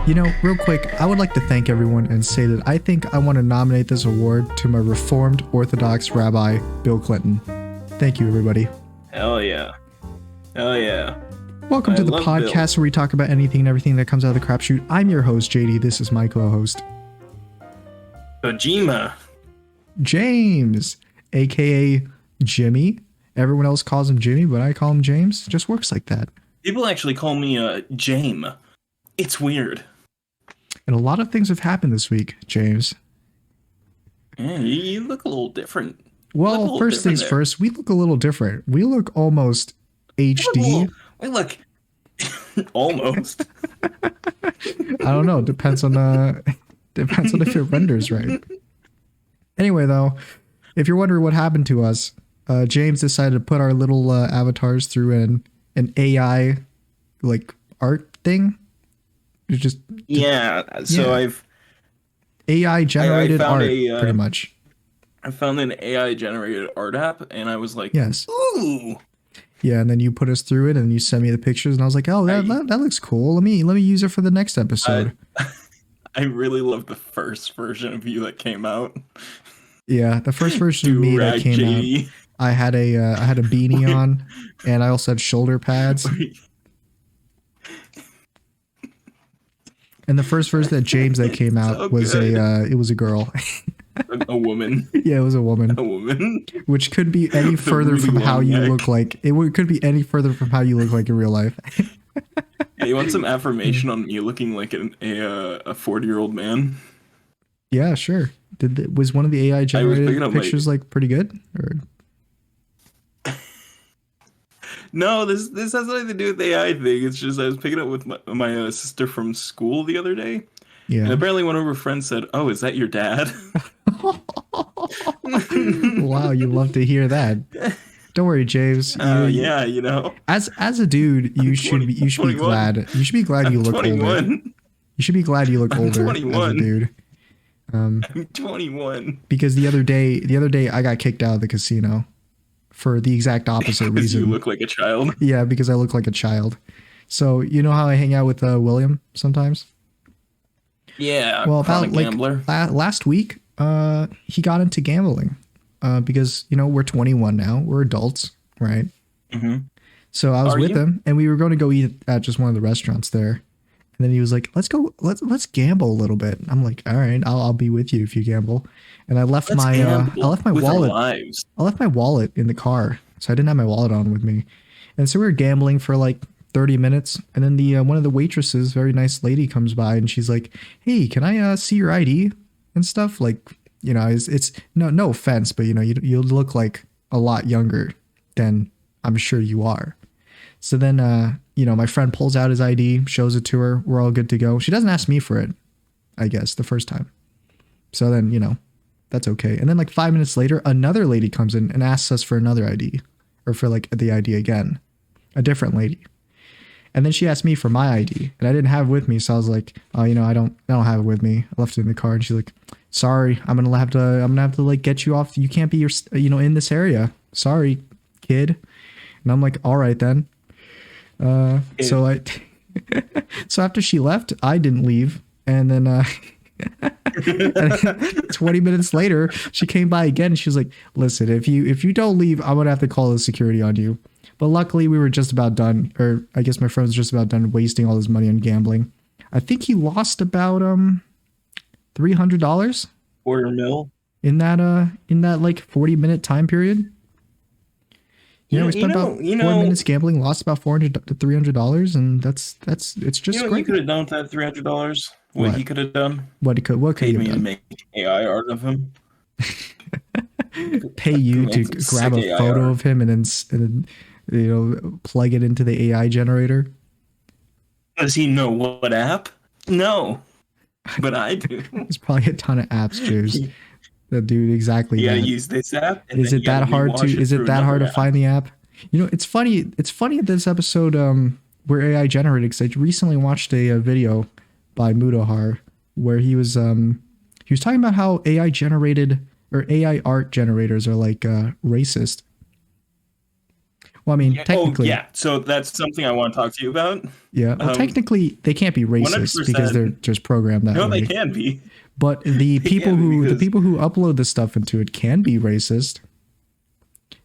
Real quick, I would like to thank everyone and say that I think I want to nominate this award to my Reformed Orthodox Rabbi, Bill Clinton. Thank you, everybody. Hell yeah. Hell yeah. Welcome to the podcast where we talk about anything and everything that comes out of the crapshoot. I'm your host, JD. This is my co-host, Kojima. James, aka Jimmy. Everyone else calls him Jimmy, but I call him James. It just works like that. People actually call me James. It's weird. And a lot of things have happened this week, James. Yeah, you look a little different. Well, first things first, we look a little different. We look almost HD. We look almost. I don't know. Depends on if it renders right. Anyway, though, if you're wondering what happened to us, James decided to put our little avatars through an AI like art thing. I've AI generated art pretty much. I found an AI generated art app and I was like, yes. Ooh. Yeah, and then you put us through it and you sent me the pictures and I was like, oh, that looks cool. Let me use it for the next episode. I really love the first version of you that came out. Yeah, the first version of me that came out. I had a beanie on and I also had shoulder pads. And the first version that James that came out was it was a girl. A woman. Yeah, it was a woman. A woman. Which could be any further from how you look like. It could be any further from how you look like in real life. Hey, you want some affirmation on me looking like a 40-year-old man? Yeah, sure. Was one of the AI generated pictures like pretty good? Or? No, this has nothing to do with the AI thing. It's just I was picking up with my sister from school the other day. Yeah. And apparently one of her friends said, "Oh, is that your dad?" Wow, you love to hear that. Don't worry, James. Yeah, As a dude, you should be glad. You should be glad you look 21. older. You should be glad you look older 21. as a dude. I'm 21. Because the other day I got kicked out of the casino for the exact opposite reason. You look like a child. Yeah, because I look like a child. So you know how I hang out with William sometimes? Yeah. Well, about gambler. Last week, he got into gambling because we're 21 now, we're adults, right? Mm-hmm. So I was with him, and we were going to go eat at just one of the restaurants there. And then he was like, "Let's let's gamble a little bit." I'm like, "All right, I'll be with you if you gamble." And I left my wallet. I left my wallet in the car, so I didn't have my wallet on with me. And so we were gambling for like 30 minutes, and then the one of the waitresses, very nice lady, comes by and she's like, "Hey, can I see your ID and stuff?" Like, it's no offense, but you look like a lot younger than I'm sure you are. So then my friend pulls out his ID, shows it to her. We're all good to go. She doesn't ask me for it, I guess, the first time. So then, that's okay. And then like 5 minutes later, another lady comes in and asks us for another ID, or for like the ID again, a different lady. And then she asked me for my ID, and I didn't have it with me. So I was like, "Oh, I don't have it with me. I left it in the car." And she's like, "Sorry, I'm gonna have to like get you off. You can't be in this area. Sorry, kid." And I'm like, "All right then." So after she left, I didn't leave, and then 20 minutes later, she came by again, and she was like, "Listen, if you don't leave, I'm gonna have to call the security on you." But luckily, we were just about done, or I guess my friend was just about done wasting all his money on gambling. I think he lost about $300. $250,000 in that like 40-minute time period. We spent about 4 minutes gambling, lost about $400 to $300, and it's just great. You could have done with that $300. What he could have done? What could he have done? To make AI art of him. Pay you to grab a photo of him and then plug it into the AI generator. Does he know what app? No, but I do. There's probably a ton of apps, James. That do exactly. You gotta use this app. Is it that hard to find the app? It's funny. It's funny this episode where AI generated, because I recently watched a video by Mudohar where he was talking about how AI generated or AI art generators are like racist. Well, I mean, Yeah. Oh, technically, yeah. So that's something I want to talk to you about. yeah. Well, technically, they can't be racist because 100%. they're just programmed that No, they way. can be. But They can be the because people who upload the stuff into it can be racist.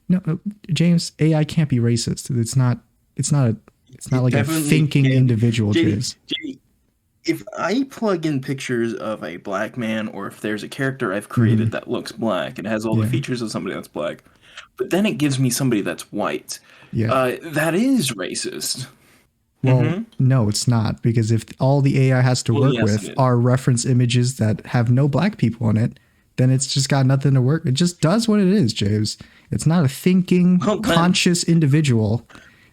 No, James, AI can't be racist. It's not. It's not a. It's not it like a definitely thinking can be. individual, JD, James. if I plug in pictures of a black man, or if there's a character I've Mm-hmm. created that looks black and has all the Yeah. features of somebody that's black, but then it gives me somebody that's white, Yeah. that is racist. Well, no, it's not, because if all the AI has to Well, work yes, with it is. are reference images that have no black people in it, then it's just got nothing to work. It just does what it is, James. It's not a thinking, Well, then, conscious individual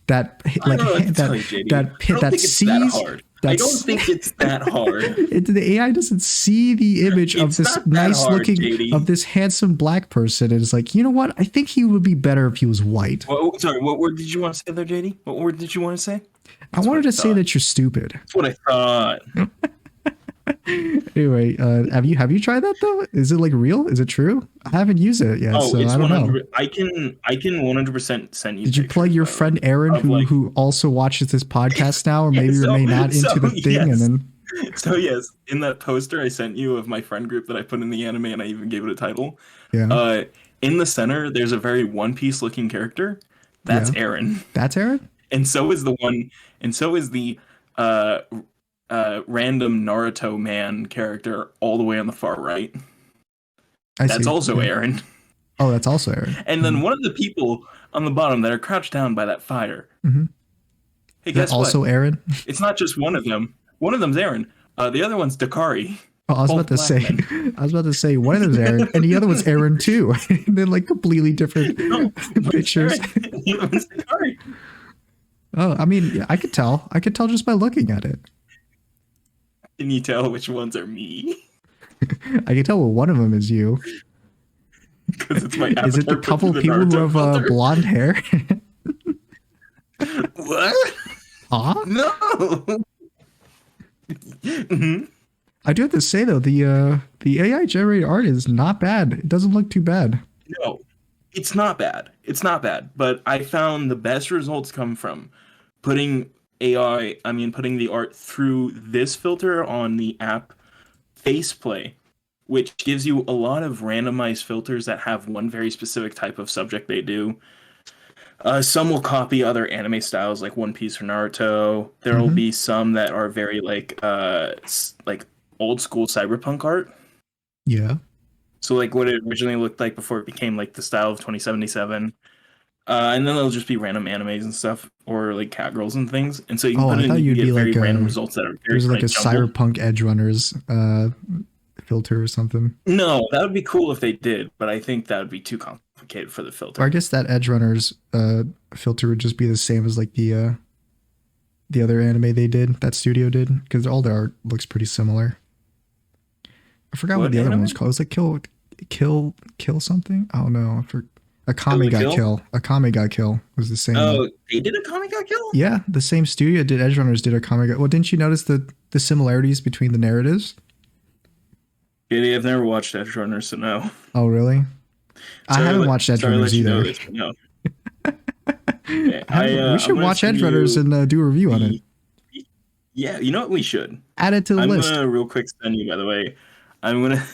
that I don't know what to tell you, JD. I don't that think it's that sees hard. I don't that's think it's that hard. the AI doesn't see the image of It's this not that nice hard, looking of JD. this handsome black person and is like, you know what? I think he would be better if he was white. Sorry, what word did you want to say there, JD? What word did you want to say? I That's what wanted I to say thought. that you're stupid. That's what I thought. Anyway, have you tried that though? Is it like real? Is it true? I haven't used it yet, Oh, so it's I don't know. 100. I can 100% send you Did you plug pictures, your by the way, friend Aaron, of like who also watches this podcast now, or yeah. maybe or So may not so into the thing, and yes, then so yes. In that poster I sent you of my friend group that I put in the anime, and I even gave it a title. yeah, Uh, in the center, there's a very One Piece looking character. That's yeah, Aaron, that's Aaron. and so is the one, and so is the uh random Naruto man character all the way on the far right. I That's see. also Yeah. Aaron. Oh, that's also Aaron. And then one of the people on the bottom that are crouched down by that fire. Mm-hmm. Hey, Is that guess what? also Aaron? It's not just one of them. One of them's Aaron. The other one's Dakari. Oh, I was about Both to black say, men. I was about to say one of them's Aaron, and the other one's Aaron too. And then like completely different No, one's pictures. Aaron. The other one's Dakari. Oh, I mean, yeah, I could tell. I could tell just by looking at it. Can you tell which ones are me? I can tell what one of them is you. Because it's my Is it the avatar put couple through of the people who Naruto have filter. blonde hair? What? Huh? No. Mhm. I do have to say though, the AI generated art is not bad. It doesn't look too bad. No, it's not bad. It's not bad. But I found the best results come from putting putting the art through this filter on the app Faceplay, which gives you a lot of randomized filters that have one very specific type of subject they do. Some will copy other anime styles like One Piece or Naruto. There will Mm-hmm. be some that are very like old school cyberpunk art. Yeah. So like what it originally looked like before it became like the style of 2077. And then there'll just be random animes and stuff, or like cat girls and things. And so you can Oh, put I it in, thought you can you'd be get very like random a results that are very there's like kind a of jumbled. cyberpunk edge runners filter or something. No, that would be cool if they did, but I think that would be too complicated for the Or I filter. guess that edge runners filter would just be the same as like the other anime they did, that studio did, because all their art looks pretty similar. I forgot what What the other one anime? was called. It was like kill something. Oh no, for Kill Akame the got Kill? kill. Akame got kill was the same. Oh, they did a comic got kill? Yeah, the same studio did Edge Runners did Akame got. Well, didn't you notice the similarities between the narratives? Yeah, I've never watched Edge Runner, so no. Oh really? I haven't watched Edge Sorry to Runners let you know either. this, but no. Okay, I haven't, we I'm should gonna watch send Edge Runners you and do a review on it. the. Yeah, you know what we should. Add it to the I'm list. gonna real quick send you. By the way, I'm gonna.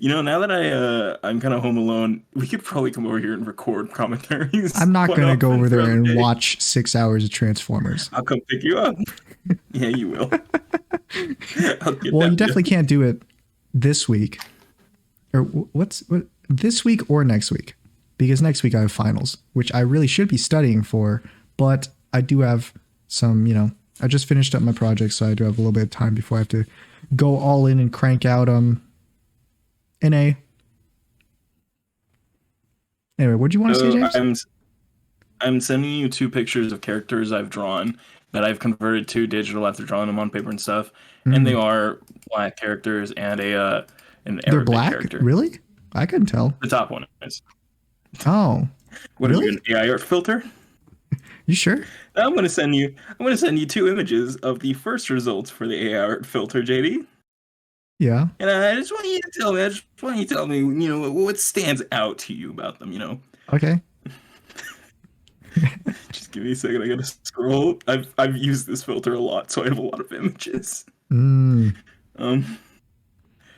Now that I'm kind of home alone, we could probably come over here and record commentaries. I'm not quite going to go often over there throughout the and day. watch 6 hours of Transformers. I'll come pick you up. Yeah, you will. I'll get Well, that you definitely can't do it this week. Or what this week or next week? Because next week I have finals, which I really should be studying for, but I do have some, I just finished up my project, so I do have a little bit of time before I have to go all in and crank out NA. Anyway, what do you want to say, So James? I'm sending you two pictures of characters I've drawn that I've converted to digital after drawing them on paper and stuff, and they are black characters and an They're Arabic black? character. Really? I couldn't tell. The top one is. Oh, What really? are you, an AI art filter? You sure? I'm gonna send you two images of the first results for the AI art filter, JD. Yeah. And I just want you to tell me. I just want you to tell me, what stands out to you about them. Okay. Just give me a second. I gotta scroll. I've used this filter a lot, so I have a lot of images. Mm, Um,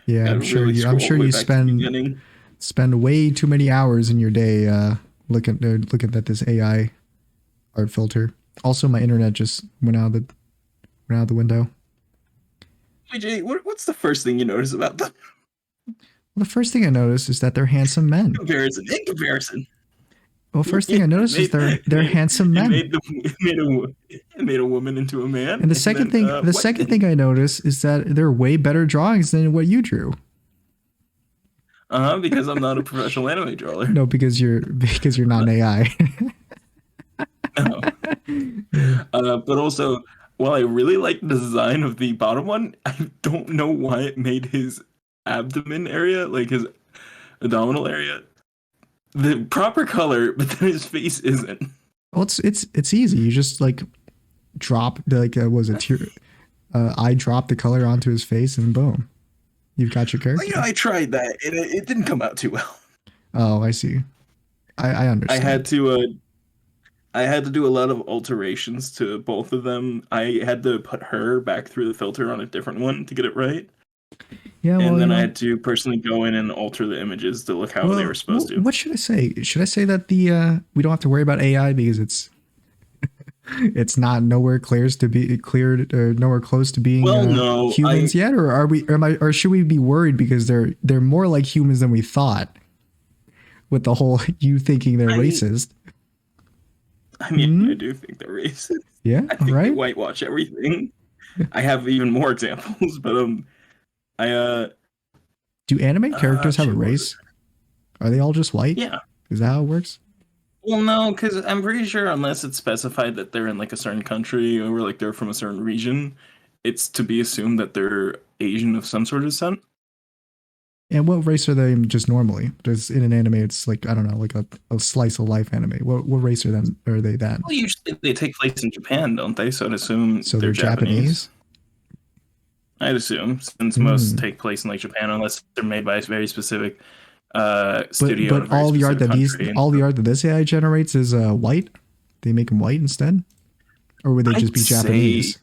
yeah, gotta really I'm scroll all sure the way you back to the beginning. spend way too many hours in your day looking at this AI art filter. Also, my internet just went out the window. AJ, what's the first thing you notice about them? Well, the first thing I noticed is that they're handsome men. Comparison. In comparison. Well, first thing I noticed is they're handsome men. It made a woman into a man, And and then the what? second thing I noticed is that they're way better drawings than what you drew. Because I'm not a professional anime drawer. No, because you're not an AI. No. But also, while I really like the design of the bottom one, I don't know why it made his abdomen area, like his abdominal area, the proper color, but then his face isn't. Well, it's easy. You just like drop the was it tear I drop the color onto his face and boom, you've got your Well, character. I tried that, and it didn't come out too well. Oh, I see. I I had understand. to uh, I had to do a lot of alterations to both of them. I had to put her back through the filter on a different one to get it right. Yeah, And well, then I had to personally go in and alter the images to look how they were supposed to. what should I say? Should I say that the we don't have to worry about AI because it's not nowhere clears to be cleared or nowhere close to being Well, no, humans yet, or are we? Or should we be worried because they're more like humans than we thought? With the whole you thinking they're I mean, racist. I do think they're racist. Yeah, I all think they right. whitewash everything. I have even more examples, but I Do anime characters have a shoot, what was it? race? Are they all just white? Yeah. Is that how it works? Well, no, because I'm pretty sure unless it's specified that they're in like a certain country or like they're from a certain region, it's to be assumed that they're Asian of some sort of descent. And what race are they just normally? Just in an anime, it's like I don't know, like a slice of life anime. What race are they then? Well, usually they take place in Japan, don't they? So I'd assume So they're they're Japanese. Japanese. I'd assume since most Hmm. take place in like Japan, unless they're made by a very specific But studio in a very all the art specific that country. And all the so art that this AI generates is white. They make them white instead, or would they just I'd be say, Japanese?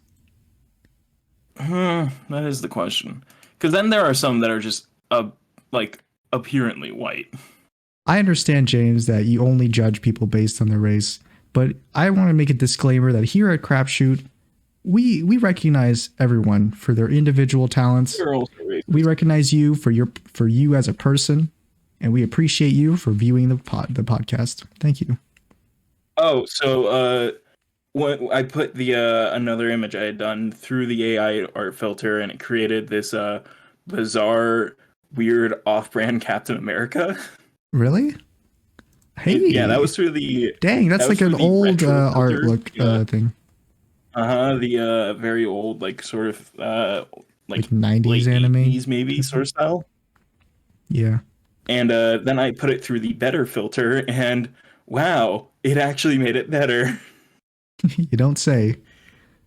that is the question. Because then there are some that are just like apparently white. I understand, James, that you only judge people based on their race, but I want to make a disclaimer that here at Crapshoot, we recognize everyone for their individual talents. They're also We racist. recognize you for you as a person, and we appreciate you for viewing the podcast. Thank you. Oh, so when I put the another image I had done through the AI art filter, and it created this bizarre, weird off-brand Captain America. Really? Yeah, that Hey, was through the dang, that that's was like through an the old retro art filter. look Yeah. thing, The very old, like sort of like like '90s late anime. 80s maybe Type sort of- of style. Yeah, And then I put it through the better filter, and wow, it actually made it better. you don't say.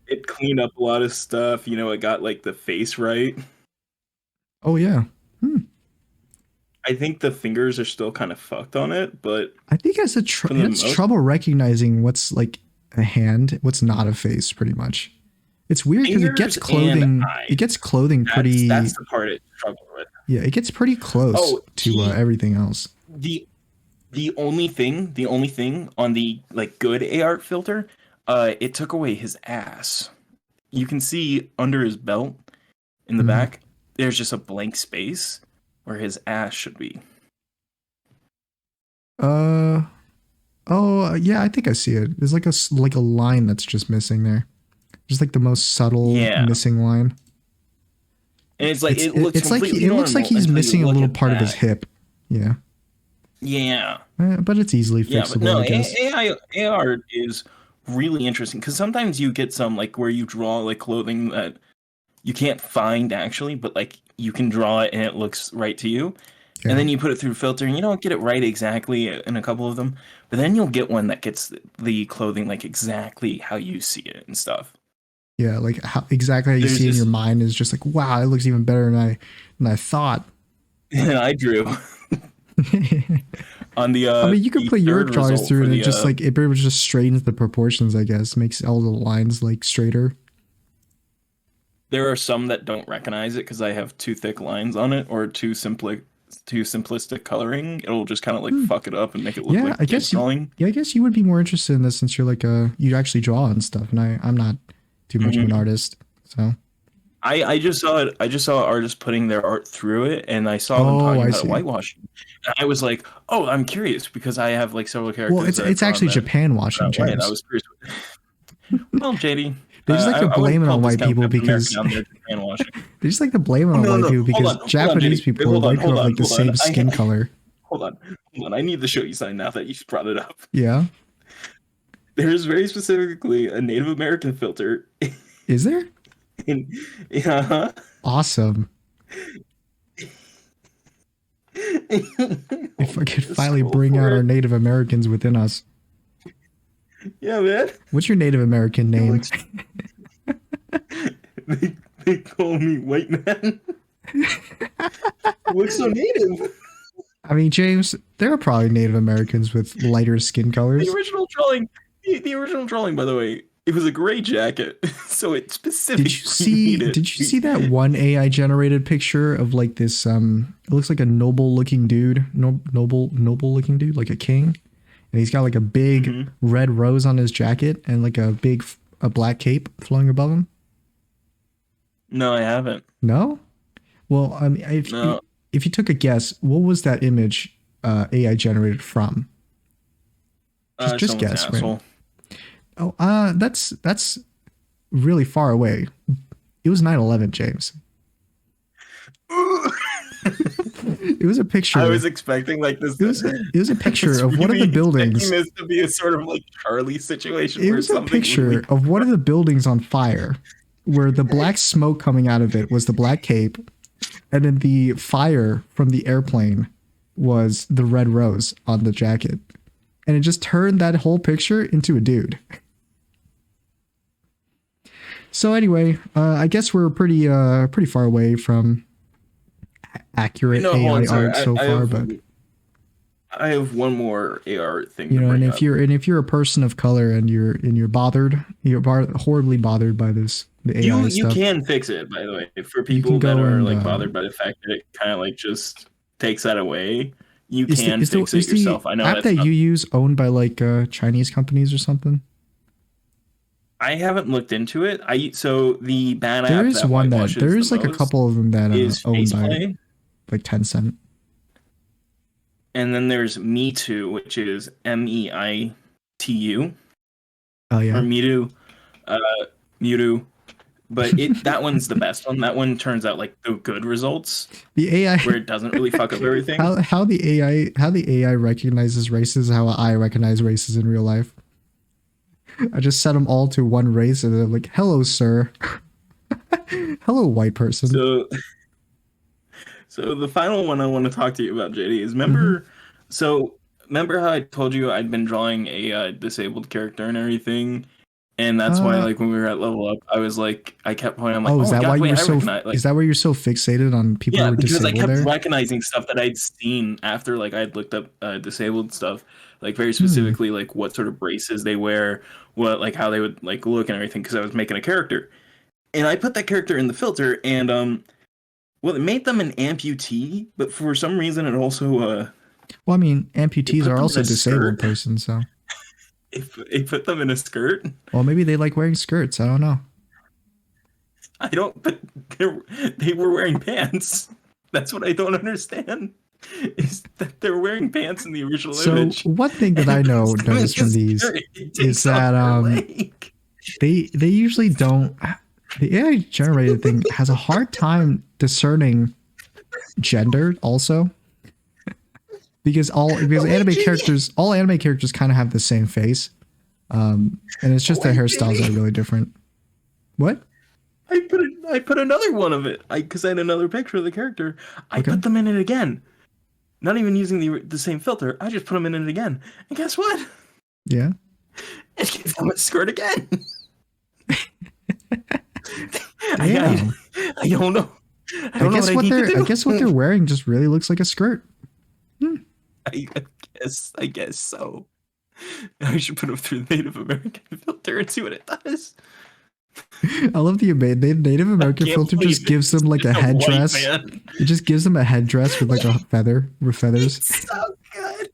It cleaned up a lot of stuff. It got like the face right. Oh yeah. I think the fingers are still kind of fucked on it, but I think for it the has most trouble recognizing what's like a hand, what's not a face, pretty much. It's weird because it gets fingers and clothing. It eyes. gets clothing That's pretty. the part it struggled with. Yeah, it gets pretty close Oh, to everything else. the the only thing on the like good AR filter, it took away his ass. You can see under his belt in the Mhm. back, there's just a blank space where his ass should be. Uh oh yeah, I think I see it. There's like like a line that's just missing there. Just like the most subtle Yeah, missing line. and it's like it looks It's like completely it looks like normal he's until you missing a look little at part of his that. hip. Yeah, Yeah, but it's easily yeah, but fixable, no, I guess. AI AR is really interesting because sometimes you get some like where you draw like clothing that you can't find actually, but like you can draw it and it looks right to you. And Yeah, then you put it through filter and you don't get it right exactly in a couple of them, but then you'll get one that gets the clothing like exactly how you see it and stuff. yeah, like how exactly how you There's see in your this mind is just like wow, it looks even better than I thought. I drew. on I mean, you could the put your third drawings result through for and it the just like it pretty much just straightens the proportions, I guess, makes all the lines like straighter. there are some that don't recognize it because I have too thick lines on it or too simplistic coloring. It'll just kind of like Hmm. fuck it up and make it look Yeah, like a kid's drawing. I guess you would be more interested in this since you're like you actually draw and stuff, and I'm not too much of an Mhm. artist, so. I just saw it. I just saw artists putting their art through it, and I saw them Oh, talking I about it see. whitewashing. And I was like, "Oh, I'm curious," because I have like several Well, characters that I've it's drawn actually that Japan are washing, not white. I James. was curious. Well, JD, They just like to I blame wouldn't it call on white discount people Captain America because down there Japan washing. they just like to blame it Oh on no, white no, people hold because on, hold on, Japanese JD. Wait, people or white people have like the hold on. same skin color. Hold on, hold on. I need to show you something now that you brought it up. Yeah. There's very specifically a Native American filter Is there? in, yeah. Awesome. If I Hold on, could just finally scroll bring out for our it. Native Americans within us. Yeah, man. What's your Native American It name? looks they call me white man. It looks so native. I mean, James, there are probably Native Americans with lighter skin The colors. original drawing, the original drawing, by the way, it was a gray jacket, so it specifically made it. Did you see that one AI generated picture of like this it looks like a noble looking dude, noble looking dude, like a king, and he's got like a big Mhm. red rose on his jacket and like a black cape flowing above him? No, I haven't. No? Well, I mean, No, if you took a guess, what was that image AI generated from? Just someone's guess, right? asshole. Oh, that's really far away. It was 9/11, James. It was a picture. I was expecting like this. It was a I picture was of one of really the buildings. expecting this to be a sort of like Charlie situation It where was a something picture really. of one of the buildings on fire, where the black smoke coming out of it was the black cape, and then the fire from the airplane was the red rose on the jacket, and it just turned that whole picture into a dude. So anyway, I guess we're pretty far away from accurate No, hold AI on, sorry. art so far, but I have one more AR thing you to know, and bring if up. you're a person of color and you're bothered, horribly bothered by the AI You stuff, can fix it, by the way, for you can people that go are and like bothered by the fact that it kind of like just takes that away. You is can fix it the yourself. I know app that's that not. you use owned by like Chinese companies or something? I haven't looked into it. I so the bad There app is that one that whitewashes there the is like a most couple of them that is owned by Faceplay, like Tencent. and then there's Me Too, which is MEITU Oh or yeah, Mewtwo, uh, Mewtwo. But it that one's the best one. That one turns out like the good results the AI. where it doesn't really fuck up everything. How the AI recognizes races, how I recognize races in real life. I just set them all to one race, and they're like, "Hello, sir. Hello, white person." So So the final one I want to talk to you about, JD, is Hmm. remember how I told you I'd been drawing a disabled character and everything, and that's why Uh like when we were at level up, I was like I kept pointing, I'm like, oh, oh is my that why god, you wait, were I so? recognize like Is that why you're so fixated on people who yeah, are because I disabled kept there? recognizing stuff that I'd seen after like I'd looked up disabled stuff, like very Hmm. specifically like what sort of braces they wear, what like how they would like look and everything, because I was making a character, and I put that character in the filter, and well, it made them an amputee, but for some reason Well, I mean, it amputees put are them in also a disabled skirt. persons, so It put them in a skirt. well, maybe they like wearing skirts. I don't know. I don't. But they were wearing pants. That's what I don't understand. Is that they're wearing pants in the original So image, one thing that and I it puts them in noticed from a these skirt. It is takes off that their leg. they usually don't. The AI generated thing has a hard time discerning gender also because But wait, JD. all anime characters kind of have the same face, and it's just their Wait, hairstyles are JD. really different. What? I put another one of it. Because I had another picture of the character. I Okay. put them in it again. Not even using the same filter. I just put them in it again. And guess what? Yeah. It gives them a skirt again. Damn. I don't know. I don't know what I need to I do. guess what they're wearing just really looks like a skirt. I I guess so. I should put him through the Native American filter and see what it does. I love the Native I American can't filter just believe it. gives them like It's a a white headdress. man. It just gives them a headdress with like a feather with feathers. It's so good.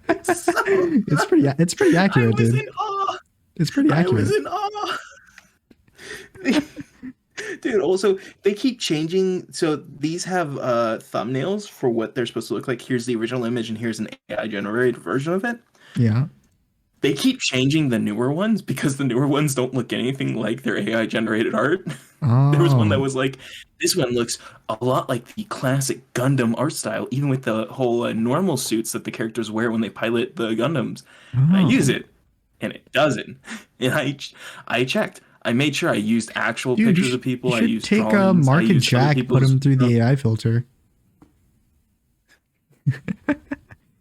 It's so good. It's pretty I accurate, was dude. in awe. It's pretty I was accurate. in awe. Dude, also they keep changing. So these have thumbnails for what they're supposed to look like. Here's the original image and here's an AI generated version of it. Yeah. They keep changing the newer ones because the newer ones don't look anything like their AI generated art. There was one that Oh. was like, this one looks a lot like the classic Gundam art style, even with the whole normal suits that the characters wear when they pilot the Gundams. And I use Oh. it, and it doesn't. And I checked. I made sure I used actual Dude, pictures of you people. I should used take drawings. I Mark and used other Jack, put people's them through stuff. the AI filter.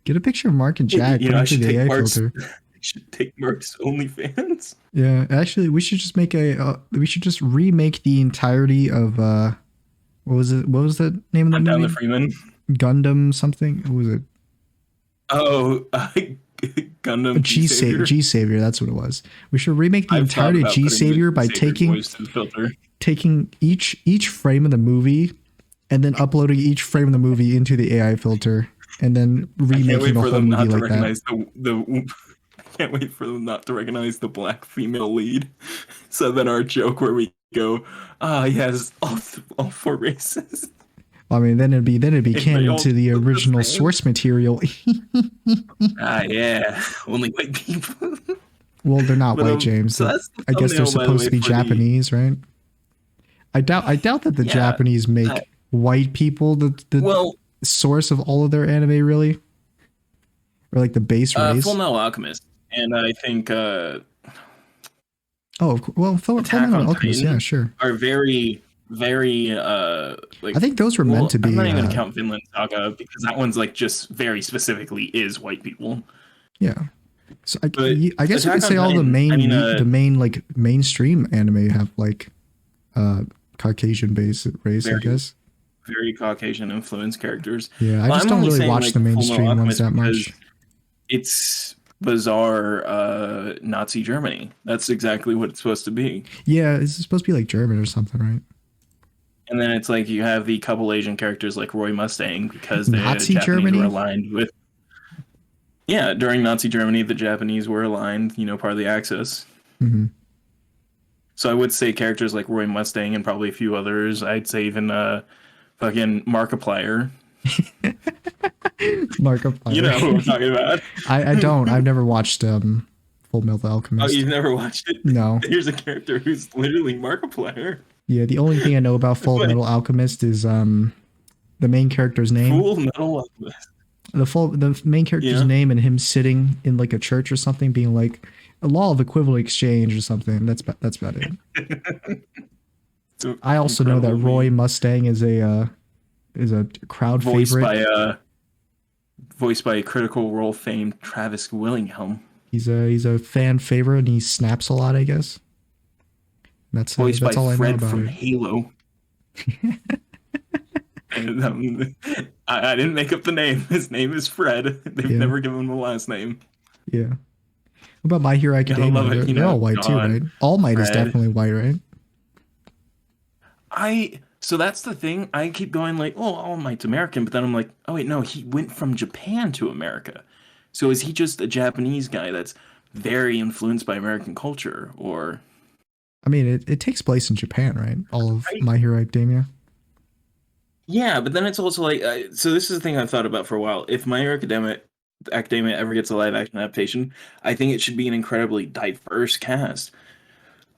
Get a picture of Mark and Jack, You put know, I them through should the take AI Mark's. filter. I should take Mark's OnlyFans. Yeah, actually, we should just make a. We should just remake the entirety of. What was it? What was the name of the I'm down the movie? Freeman. Gundam something. What was it? Oh, Gundam G Savior. G Savior. That's what it was. We should remake the I've thought entirety of about G putting the Savior by Savior's voice to the filter. taking each frame of the movie, and then uploading each frame of the movie into the AI filter, and then I can't remaking wait the for whole them movie not to like that. recognize the. I can't wait for them not to recognize the black female lead. So then our joke where we go, yes, all four races. I mean, then it'd be And they canon all to the look the original same. source material. Yeah, only white people. Well, they're not But white, James. so that's the I guess they're thumbnail, by the supposed way, to be for the Japanese, right? I doubt that the yeah. Japanese Uh, make white people the well, source of all of their anime, really, or like the base Full race. Metal Alchemist, and I think Oh, well, Full Attack Metal on Alchemist, yeah, Titan sure. are very, very I like. think those were meant Well, to I'm be. not even gonna count Vinland Saga because that one's like just very specifically is white people. Yeah. So But I guess we could Attack on say all the Titan, I mean, the main like mainstream anime have like Caucasian base race, I very, guess. very Caucasian influenced characters. Yeah, I Well, just I'm don't only really saying watch like the Full Metal mainstream ones Alchemist that because much. it's bizarre Nazi Germany. That's exactly what it's supposed to be. Yeah, it's supposed to be like German or something, right? And then it's like you have the couple Asian characters like Roy Mustang because the Nazi Japanese were Germany? aligned with. Yeah, during Nazi Germany, the Japanese were aligned, part of the Axis. Hmm. So I would say characters like Roy Mustang and probably a few others. I'd say even fucking Markiplier. You know who I'm Markiplier. talking about. I don't. I've never watched Full Metal Oh, Alchemist. you've never watched it? No. Here's a character who's literally Markiplier. Yeah, the only thing I know about Full Like, Metal Alchemist is the main character's name. Full Metal Alchemist. The main character's Yeah. name and him sitting in like a church or something, being like a law of equivalent exchange or something. That's about it. It's I also know that incredible Roy meme. Mustang is a crowd voiced favorite. by uh voiced by Critical Role fame Travis Willingham. He's a fan favorite and he snaps a lot, I guess. Voiced by That's all I know Fred about from it. Halo. And, I didn't make up the name. His name is Fred. They've Yeah, never given him a last name. yeah. What about My Hero Gotta Academia? love it, They're all white too, right? John, All Might is Fred. definitely white, right? So that's the thing. I keep going like, oh, All Might's American, but then I'm like, oh wait, no, he went from Japan to America. So is he just a Japanese guy that's very influenced by American culture, or I mean, it takes place in Japan, right? All of I, My Hero Academia. yeah, but then it's also like, so this is the thing I've thought about for a while. If My Hero Academia ever gets a live action adaptation, I think it should be an incredibly diverse cast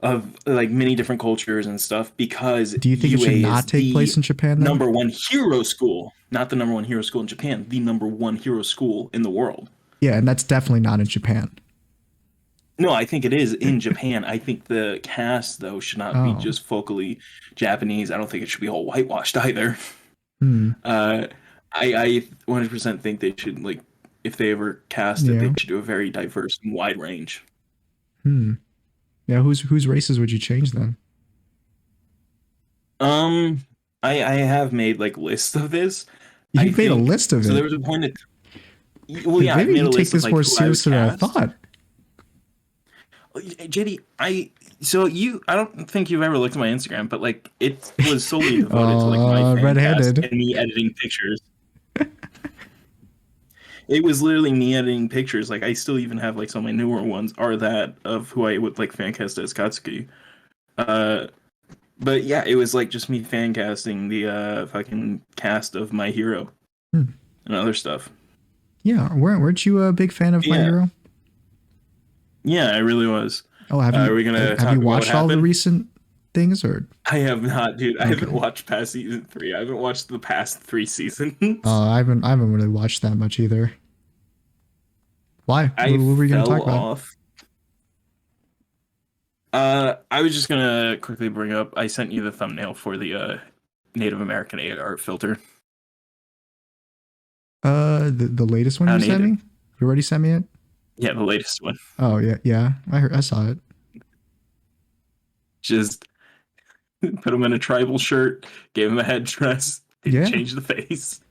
of like many different cultures and stuff because Do you think it should UA is not take the place in Japan then? number one hero school, not the number one hero school in Japan, the number one hero school in the world. Yeah, and that's definitely not in Japan. No, I think it is in Japan. I think the cast though should not be Oh. just focally Japanese. I don't think it should be all whitewashed either. Hmm. Uh, I 100% think they should like if they ever cast it, they Yeah. should do a very diverse and wide range. Hmm. Yeah, whose races would you change then? I have made like lists of this. I You've made a think list of so. There it. was a point. Well, yeah, I Maybe made you a take list of this like more who I would seriously than I cast. thought. JD, I don't think you've ever looked at my Instagram, but like it was solely devoted to like my fan cast Red-handed. and me editing pictures. It was literally me editing pictures. Like I still even have like some of my newer ones are that of who I would like fan cast as Katsuki. Uh, but yeah, it was like just me fan casting the fucking cast of My Hero Hmm. and other stuff. Yeah, weren't you a big fan of My Yeah, Hero? yeah, I really was. Oh, Are we gonna have you talk about what watched all the happened? recent things or I have not, dude. I haven't okay? watched past season 3. I haven't watched the past 3 seasons. I haven't really watched that much either. Why? I What were you going to fell talk about? off. I was just gonna quickly bring up. I sent you the thumbnail for the Native American AR filter. The latest one How you sent native? me? You already sent me it? Yeah, the latest one. Oh yeah, yeah. I saw it. Just put him in a tribal shirt, gave him a headdress, didn't Yeah. change the face.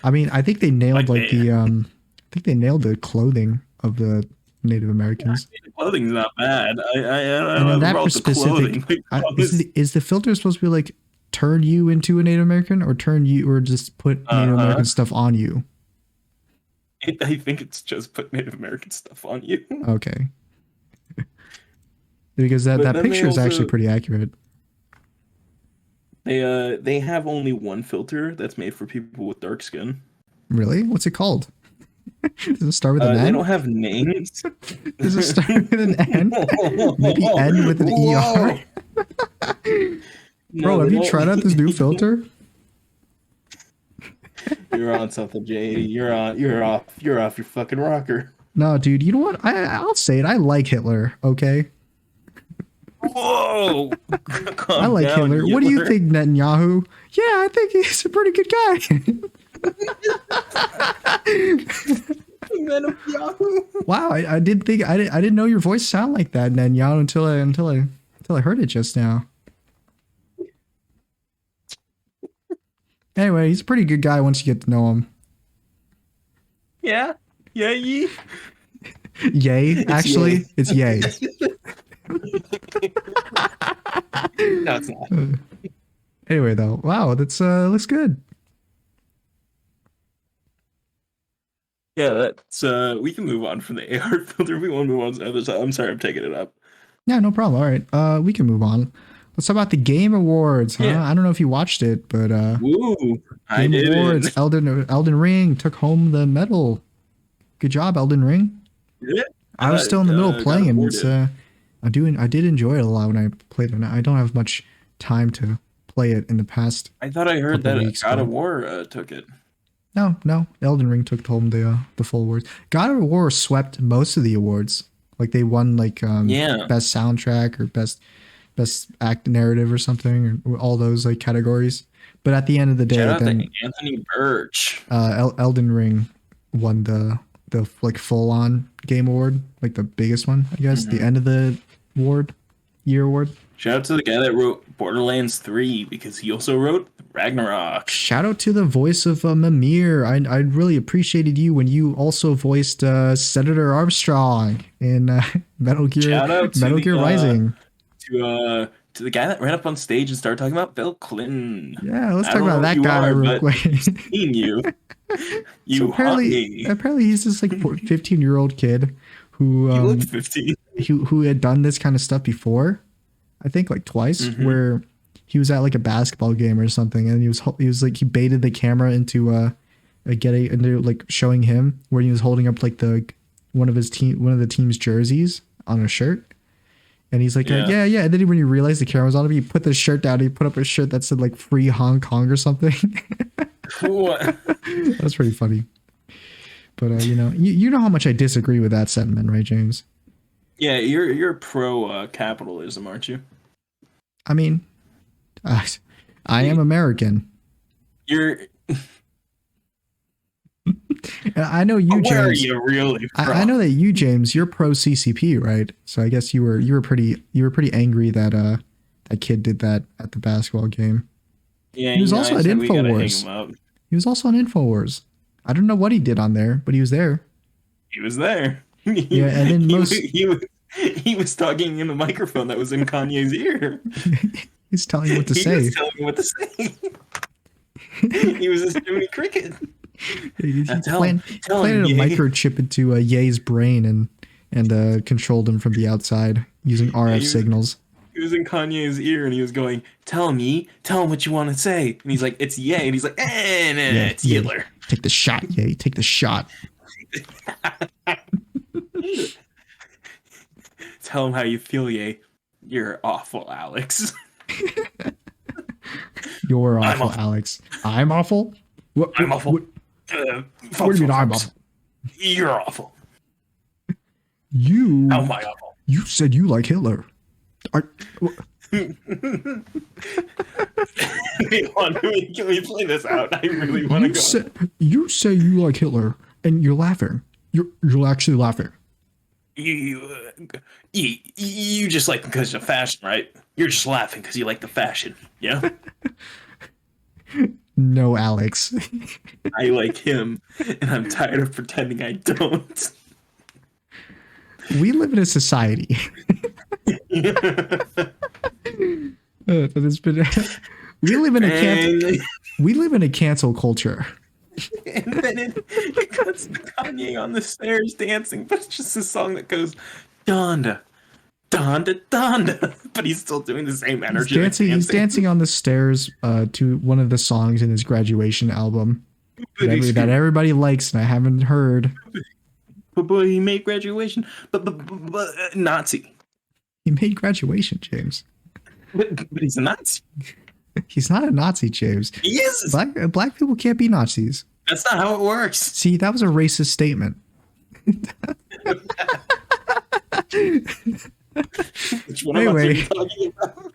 I mean, I think they nailed Like, like man, I think they nailed the clothing of the Native Americans. the clothing's not bad. I And don't in have a that problem with the specific, clothing. Like, promise. is the filter supposed to be like turn you into a Native American or turn you or just put Native Uh-huh. American stuff on you? I think it's just put Native American stuff on you. Okay, because But that then they picture is actually also pretty accurate. they have only one filter that's made for people with dark skin. Really? What's it called? Does it start with an They N? don't have names. Does it start with an N? Maybe N with an ER? Whoa! Bro, No, have they you tried out this new don't. filter? You're on something, Jay. You're off your fucking rocker. No, dude, you know what? I'll say it. I like Hitler, okay? Whoa! I Calm like down, Hitler. What do you Hitler. think, Netanyahu? Yeah, I think he's a pretty good guy. Wow, I didn't think I didn't know your voice sound like that, Netanyahu, until I heard it just now. Anyway, he's a pretty good guy once you get to know him. Yeah, yeah, ye. Yay, It's actually, yay. it's yay. No, it's not. Anyway, though, wow, that's looks good. Yeah, that's we can move on from the AR filter. We want to move on to the other side. I'm sorry, I'm taking it up. Yeah, no problem. All right, we can move on. Let's talk about the Game Awards, huh? Yeah. I don't know if you watched it, but Woo! I Game didn't. Awards, Elden Ring took home the medal. Good job, Elden Ring. Yeah, I was still in the middle of God playing of it. War It's did. I did enjoy it a lot when I played it. I don't have much time to play it in the past I thought I heard couple that weeks, God but of War took it. no, Elden Ring took home the full awards. God of War swept most of the awards. Like they won like Yeah. best soundtrack or best act narrative or something, or all those like categories. But at the end of the Shout day, out to then Anthony Birch. Elden Ring won the like full on game award, like the biggest one, I guess. The end of the year award. Shout out to the guy that wrote Borderlands 3 because he also wrote Ragnarok. Shout out to the voice of Mimir. I really appreciated you when you also voiced Senator Armstrong in Shout out to Metal Gear Rising. To the guy that ran up on stage and started talking about Bill Clinton. Yeah, let's I talk don't know about who that you guy are, real but quick. seen you. So You haunt me. apparently he's this like 15-year-old kid who You look 15. who had done this kind of stuff before. I think like twice, where he was at like a basketball game or something, and he was like he baited the camera into into like showing him where he was holding up like one of the team's jerseys on a shirt. And he's like, Yeah. yeah. And then when he realized the camera was on him, he put the shirt down. He put up a shirt that said like "Free Hong Kong" or something. What? That's pretty funny. But you know how much I disagree with that sentiment, right, James? Yeah, you're pro capitalism, aren't you? I mean, I am American. You're. I know you, What are James. you really pro? I know that you, James, you're pro CCP, right? So I guess you were pretty angry that that kid did that at the basketball game. Yeah, He was also I at said we gotta hang InfoWars. him up. He was also on InfoWars. I don't know what he did on there, but he was there. He was there. Yeah, and then most He was talking in the microphone that was in Kanye's ear. he's telling you what to He say. was telling me what to say. He was a Jiminy Cricket. He Tell him, planted a Ye. microchip into Ye's brain and controlled him from the outside using RF signals. He was in Kanye's ear and he was going, tell him what you want to say. And he's like, it's Ye. And he's like, it's Hitler. Take the shot, Ye. Take the shot. Tell him how you feel, Ye. You're awful, Alex. You're awful, Alex. I'm awful? What, I'm awful. What do you mean I'm awful? You're awful. You. How am I awful? You said you like Hitler. Can we play this out? I really want to go. You say you like Hitler, and you're laughing. You're actually laughing. You just like because of fashion, right? You're just laughing because you like the fashion, yeah? No, Alex. I like him, and I'm tired of pretending I don't. We live in a society. But it's been. We live in a cancel culture. And then it cuts to Kanye on the stairs dancing, but it's just a song that goes Donda, Donda, Donda. But he's still doing the same energy. He's dancing on the stairs to one of the songs in his graduation album that everybody likes, and I haven't heard. But boy, he made graduation. But Nazi. He made graduation, James. But he's a Nazi. He's not a Nazi, James. He is. Black people can't be Nazis. That's not how it works. See, that was a racist statement. Which one of us are you talking about?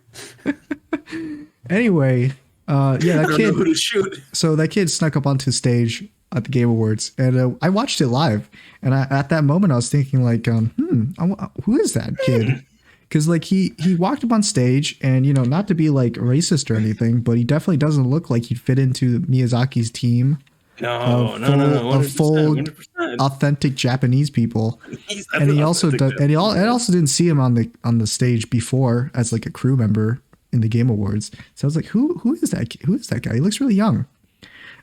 Anyway, yeah, that kid. Who to shoot. So that kid snuck up onto stage at the Game Awards, and I watched it live. And at that moment, I was thinking, like, who is that kid? Because like he walked up on stage, and not to be like racist or anything, but he definitely doesn't look like he'd fit into Miyazaki's team. No, of full 100%. Authentic Japanese people. And he also I also didn't see him on the stage before as like a crew member in the Game Awards. So I was like, who is that? Who is that guy? He looks really young.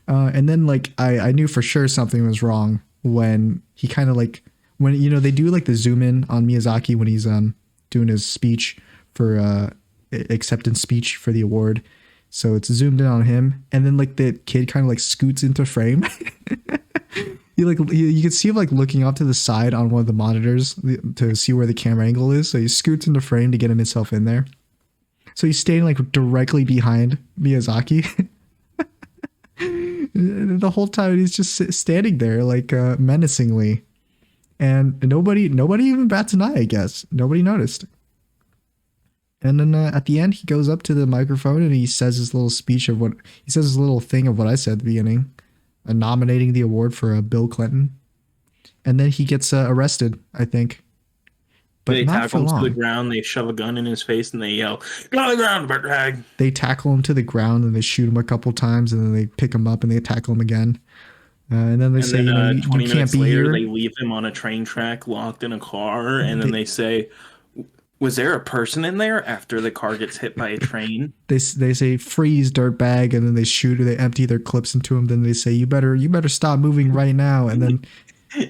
And then like I knew for sure something was wrong when he kind of like when they do like the zoom in on Miyazaki when he's doing his speech for acceptance speech for the award. So it's zoomed in on him, and then like the kid kind of like scoots into frame. You can see him like looking off to the side on one of the monitors to see where the camera angle is. So he scoots into frame to get himself in there. So he's standing like directly behind Miyazaki. The whole time he's just standing there like menacingly, and nobody even bats an eye. I guess nobody noticed. And then at the end, he goes up to the microphone and he says his little speech of his little thing of what I said at the beginning, nominating the award for Bill Clinton. And then he gets arrested, I think. But they not for tackle him long. to the ground, they shove a gun in his face, and they yell, "Get on the ground, dirtbag!" They tackle him to the ground and they shoot him a couple times, and then they pick him up and they tackle him again. And then they say, 20 you can't be later, here. They leave him on a train track, locked in a car, and then they say, "Was there a person in there?" After the car gets hit by a train, they say, "Freeze, dirtbag!" And then they shoot, or they empty their clips into him. Then they say, "You better stop moving right now!" And then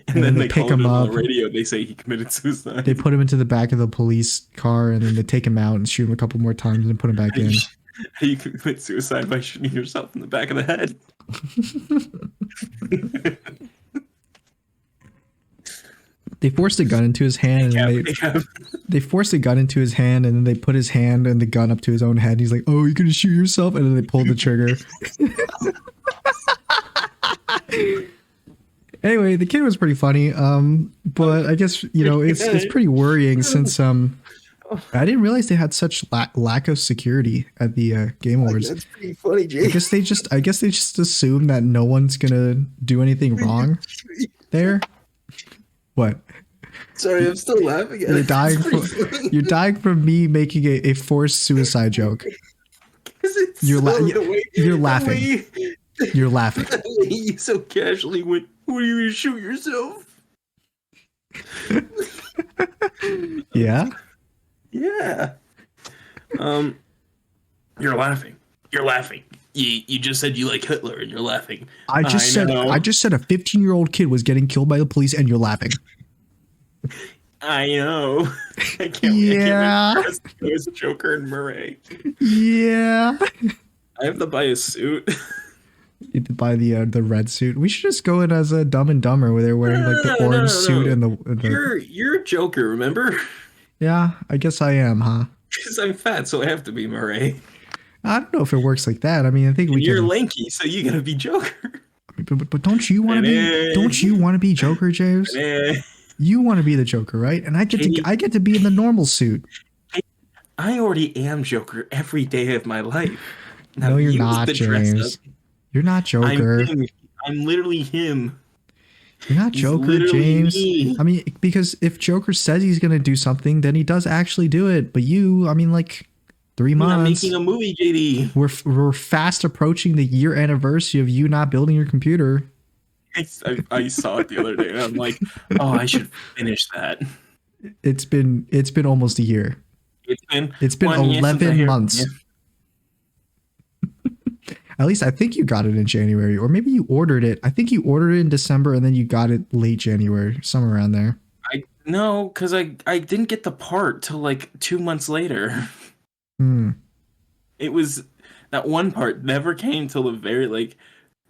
and then they pick call him up. On the radio, they say he committed suicide. They put him into the back of the police car, and then they take him out and shoot him a couple more times, and then put him back in. How you commit suicide by shooting yourself in the back of the head? They forced a gun into his hand, and they forced a gun into his hand, and then they put his hand and the gun up to his own head. He's like, "Oh, you're gonna shoot yourself?" And then they pulled the trigger. Anyway, the kid was pretty funny, but I guess it's pretty worrying since I didn't realize they had such lack of security at the Game Awards. That's pretty funny, Jay. I guess they just assume that no one's gonna do anything wrong there. What? Sorry, I'm still laughing. You're dying from me making a forced suicide joke. You're laughing. You're laughing. You so casually went, "What, are you gonna shoot yourself?" Yeah. Yeah. Um, you're laughing. You're laughing. You just said you like Hitler and you're laughing. I I know. just said a 15-year-old kid was getting killed by the police and you're laughing. I know. I can't wait Yeah. for us to go as Joker and Murray. Yeah. I have to buy a suit. You have to buy the red suit. We should just go in as a Dumb and Dumber where they're wearing like the orange suit No. and the You're Joker, remember? Yeah, I guess I am, huh? Because I'm fat, so I have to be Murray. I don't know if it works like that. I mean, I think we And you're can. lanky, so you gotta be Joker. But don't you want to be? Don't you want to be Joker, James? You want to be the Joker, right? And I get to be in the normal suit. I already am Joker every day of my life. Now No, you're not, James. You're not Joker. I'm literally him. You're not Joker, James. Me. I mean, because if Joker says he's gonna do something, then he does actually do it. But you, I mean, like 3 months. I'm making a movie, JD. We're fast approaching the year anniversary of you not building your computer. I saw it the other day, and I'm like, oh, I should finish that. It's been almost a year. It's been 11 months. Yeah. At least I think you got it in January, or maybe you ordered it. I think you ordered it in December and then you got it late January, somewhere around there. No, because I didn't get the part till like 2 months later. It was that one part never came till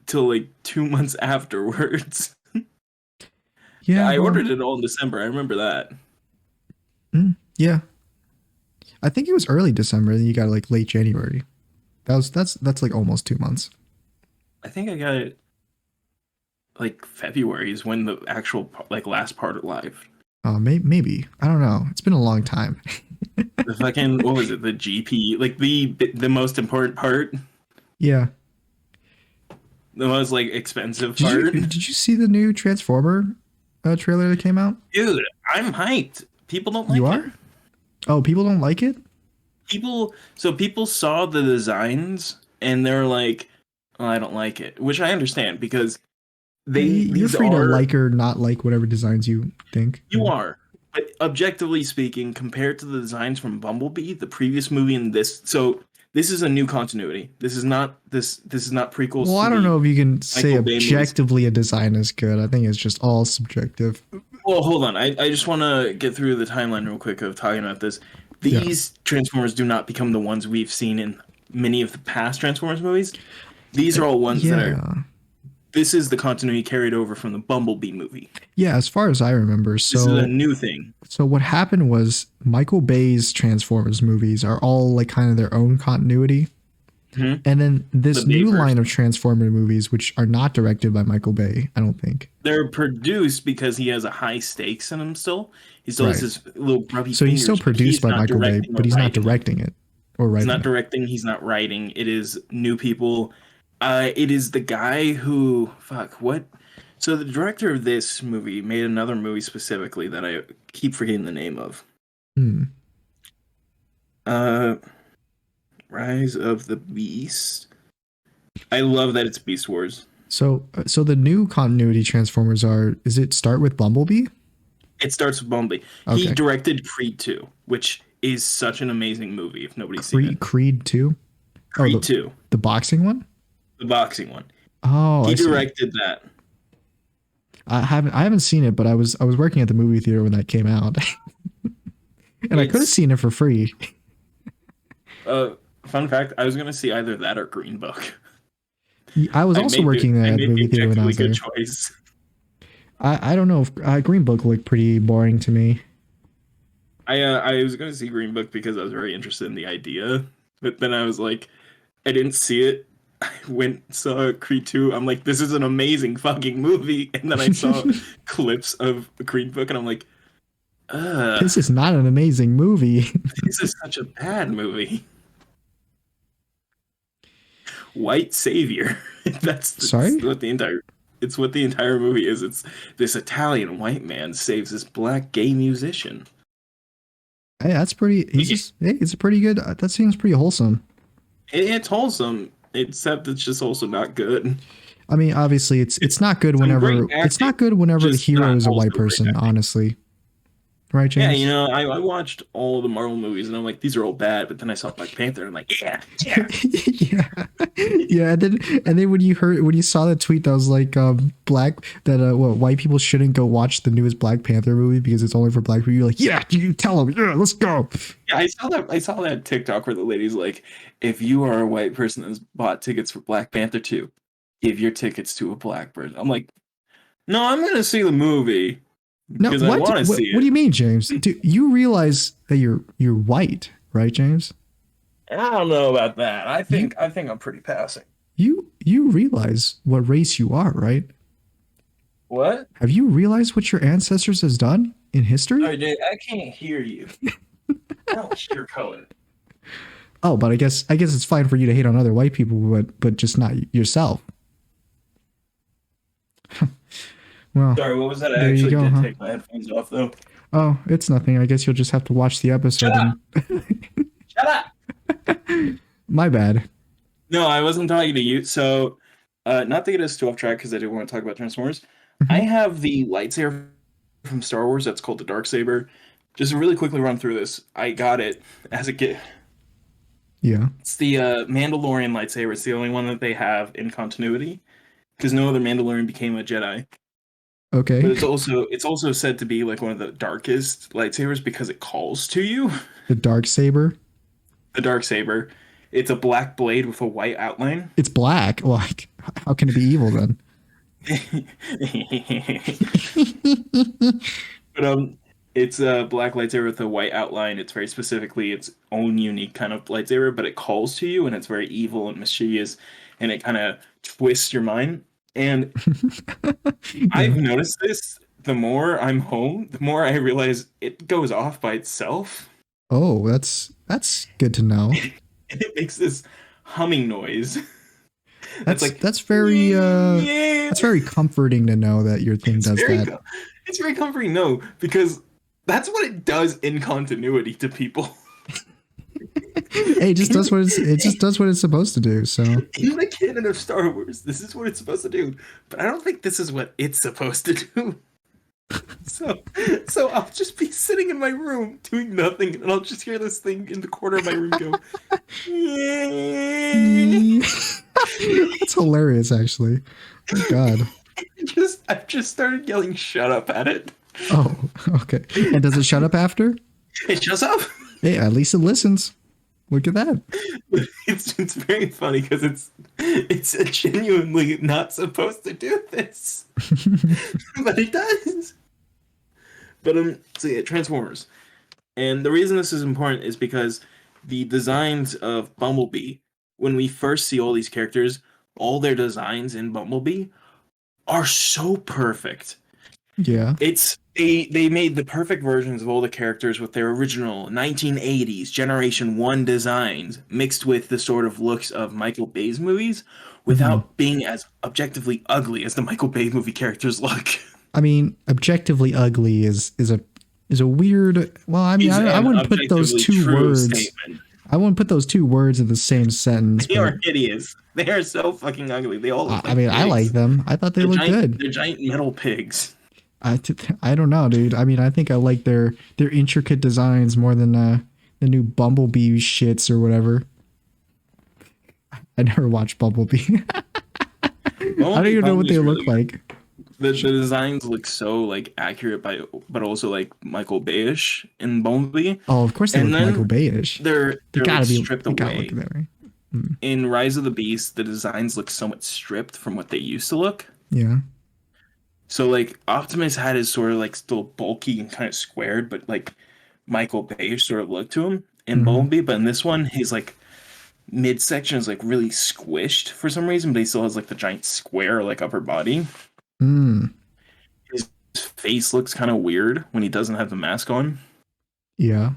till 2 months afterwards. Yeah, I ordered it all in December. I remember that. Yeah, I think it was early December, and you got it like late January. That's like almost 2 months. I think I got it like February is when the actual last part arrived. Maybe, I don't know. It's been a long time. The fucking what was it? The GP, like the most important part. Yeah. The most expensive part. Did you see the new Transformer trailer that came out? Dude, I'm hyped. People don't like it. You are? Oh, people don't like it? People saw the designs and they're like, oh, I don't like it, which I understand because you're free to like or not like whatever designs you think. You are. But objectively speaking, compared to the designs from Bumblebee, the previous movie and this, so this is a new continuity. This is not prequels. Well, I don't know if you can say objectively a design is good. I think it's just all subjective. Well, hold on. I just want to get through the timeline real quick of talking about this. These Transformers do not become the ones we've seen in many of the past Transformers movies. These are all ones that are... This is the continuity carried over from the Bumblebee movie. Yeah, as far as I remember. So this is a new thing. So what happened was Michael Bay's Transformers movies are all kind of their own continuity. Mm-hmm. And then this new line of Transformer movies, which are not directed by Michael Bay, I don't think. They're produced because he has a high stakes in him still. He still has his little grubby fingers. So he's still produced by Michael Bay, but he's not directing it or writing it. He's not directing, he's not writing. It is new people. It is the guy who... what? So the director of this movie made another movie specifically that I keep forgetting the name of. Rise of the Beast. I love that it's Beast Wars. So the new continuity Transformers is it start with Bumblebee? It starts with Bumblebee. Okay. He directed Creed 2, which is such an amazing movie if nobody's seen it. Creed 2? Creed 2. The boxing one? The boxing one. Oh, he directed that. I haven't seen it, but I was working at the movie theater when that came out. And I could have seen it for free. Fun fact, I was going to see either that or Green Book. I was also working at the movie theater when I was there. Choice. I don't know if Green Book looked pretty boring to me. I was going to see Green Book because I was very interested in the idea, but then I was like, I didn't see it. I saw Creed 2. I'm like, this is an amazing fucking movie. And then I saw clips of Green Book and I'm like, this is not an amazing movie. This is such a bad movie. White savior. That's what the entire movie is. It's this Italian white man saves this black gay musician. Hey, that's pretty. It's a pretty good. That seems pretty wholesome. It's wholesome, except it's just also not good. I mean, obviously, it's not good Some great whenever acting, the just hero not is a white also great person. acting. Honestly, right, Yeah, James? I watched all of the Marvel movies and I'm like, these are all bad. But then I saw Black Panther and I'm like, yeah, yeah. Yeah, yeah. And then when you saw that tweet that was like black that what white people shouldn't go watch the newest Black Panther movie because it's only for black people. You're like, yeah, you tell them, yeah, let's go. Yeah, I saw that TikTok where the lady's like, if you are a white person that's bought tickets for Black Panther 2, give your tickets to a black person. I'm like, no, I'm gonna see the movie No, because I want to see what do it. you mean, James? Do you realize that you're white, right, James? I don't know about that. I You think I think I'm pretty passing. you realize what race you are, right? What? Have you realized what your ancestors has done in history? Sorry, Jay, I can't hear you. I don't hear color. Oh, but I guess it's fine for you to hate on other white people, but just not yourself. Well, Sorry, what was that? I there you actually go, did huh? take my headphones off though. Oh, it's nothing. I guess you'll just have to watch the Shut episode up! and Shut up! my bad. No, I wasn't talking to you. So, not to get us too off track because I do want to talk about Transformers. I Mhm. have the lightsaber from Star Wars that's called the Dark Saber. Just to really quickly run through this. I got it as a gift. Yeah. It's the Mandalorian lightsaber. It's the only one that they have in continuity because no other Mandalorian became a Jedi. But Okay. it's also said to be like one of the darkest lightsabers because it calls to you. The dark saber. The Dark Saber. It's a black blade with a white outline. It's black. Like, how can it be evil then? But it's a black lightsaber with a white outline. It's very specifically its own unique kind of lightsaber, but it calls to you and it's very evil and mischievous and it kind of twists your mind. And Yeah. I've noticed this the more I'm home, the more I realize it goes off by itself. Oh, that's good to know. And it makes this humming noise. That's That's like that's very yeah. that's very comforting to know that your thing It's does very that. co- it's very comforting, no, because that's what it does in continuity to people. Hey, In, it just does what it's supposed to do. So in the canon of Star Wars, this is what it's supposed to do. But I don't think this is what it's supposed to do. So, so I'll just be sitting in my room doing nothing, and I'll just hear this thing in the corner of my room go. that's hilarious, actually. Oh God. I've just started yelling "shut up" at it. Oh, okay. And does it shut up after? It shuts up. Hey, at least it listens. Look at that. It's very funny because it's genuinely not supposed to do this, but it does. But so yeah, Transformers, and the reason this is important is because the designs of Bumblebee, when we first see all these characters, all their designs in Bumblebee are so perfect. Yeah. It's they made the perfect versions of all the characters with their original 1980s Generation 1 designs mixed with the sort of looks of Michael Bay's movies Hmm. without being as objectively ugly as the Michael Bay movie characters look. I mean, objectively ugly is a weird. Well, I mean, Is I an wouldn't put those objectively two true words. statement. I wouldn't put those two words in the same sentence, They but are hideous. They are so fucking ugly. They all look I like mean, I like pigs. them. I thought they looked good. They're giant metal pigs. I don't know, dude. I mean, I think I like their intricate designs more than the new Bumblebee shits or whatever. I never watched Bumblebee. I don't even know what they Bumblebee's really look good. like. The designs look so like accurate but also like Michael Bayish in Bumblebee. Oh, of course they And look Michael then Bayish. They they're like gotta be. stripped They gotta look away. that way. Hmm. In Rise of the Beast, the designs look somewhat stripped from what they used to look. Yeah. So like Optimus had his sort of like still bulky and kind of squared, but like Michael Bay sort of look to him in Hmm. Bumblebee. But in this one, his like midsection is like really squished for some reason, but he still has like the giant square like upper body. Mm. His face looks kind of weird when he doesn't have the mask on. Yeah.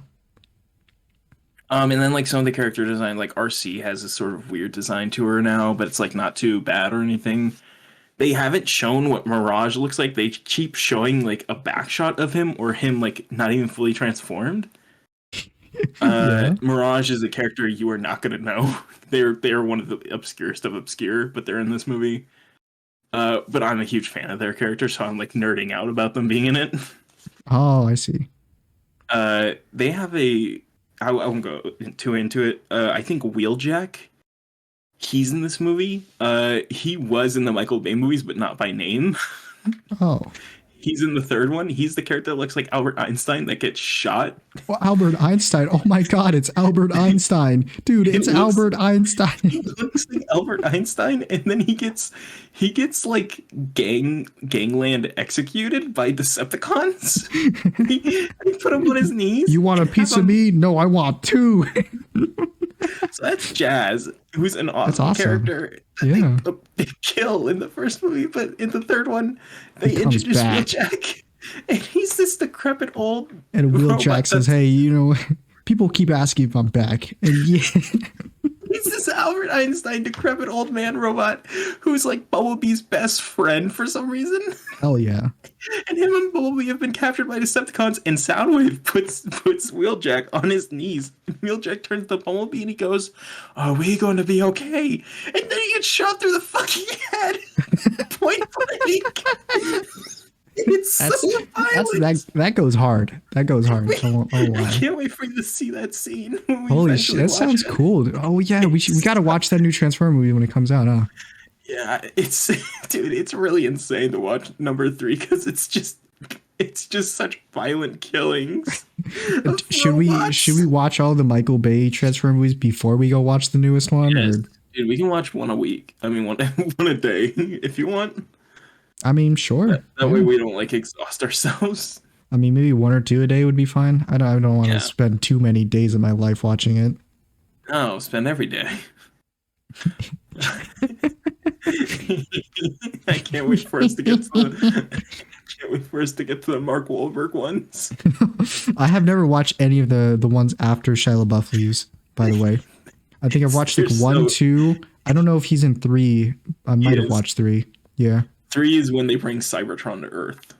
And then like some of the character design, like RC has this sort of weird design to her now, but it's like not too bad or anything. They haven't shown what Mirage looks like. They keep showing like a back shot of him or him like not even fully transformed. Yeah. Mirage is a character you are not going to know. They're one of the obscurest of obscure, but they're in this movie. But I'm a huge fan of their character, so I'm like nerding out about them being in it. Oh, I see. They have a. I won't go too into it. I think Wheeljack. He's in this movie. He was in the Michael Bay movies, but not by name. Oh. He's in the third one. He's the character that looks like Albert Einstein that gets shot. Well, Albert Einstein. Oh my God, it's Albert Einstein, dude. It's Albert Einstein. He looks like Albert Einstein, and then he gets like gangland executed by Decepticons. They put him on his knees. You want a piece of me? No, I want two. So that's Jazz, who's an awesome, character. Yeah. They kill in the first movie, but in the third one, they He comes introduce back. Wheeljack, and he's this decrepit old. And robot Wheeljack says, that's- "Hey, people keep asking if I'm back." And yeah, He's this Albert Einstein decrepit old man robot who's like Bumblebee's best friend for some reason. hell yeah. And him and Bumblebee have been captured by Decepticons, and Soundwave puts Wheeljack on his knees. And Wheeljack turns to Bumblebee and he goes, "Are we going to be okay?" And then he gets shot through the fucking head. Point blank. It's That's so violent. that goes hard. That goes hard. I won't I lie. can't wait for you to see that scene. When we Holy eventually shit, that watch sounds it. cool. Dude. Oh yeah, we got to watch that new Transformer movie when it comes out, huh? Yeah, it's dude, it's really insane to watch number 3 because it's just such violent killings. of Should we robots. watch all the Michael Bay Transformer movies before we go watch the newest one? Yes. Or, Dude, we can watch one a week. I mean, one one a day if you want. I mean, sure. That way Yeah. we don't like exhaust ourselves. I mean, maybe 1 or 2 a day would be fine. I don't want to Yeah. spend too many days of my life watching it. No, spend every day. I can't wait for us to get to the Mark Wahlberg ones. I have never watched any of the ones after Shia LaBeouf leaves, by the way. I think I've watched like They're 1, so- 2. I don't know if he's in 3. I might have is. watched 3. Yeah. 3 is when they bring Cybertron to Earth.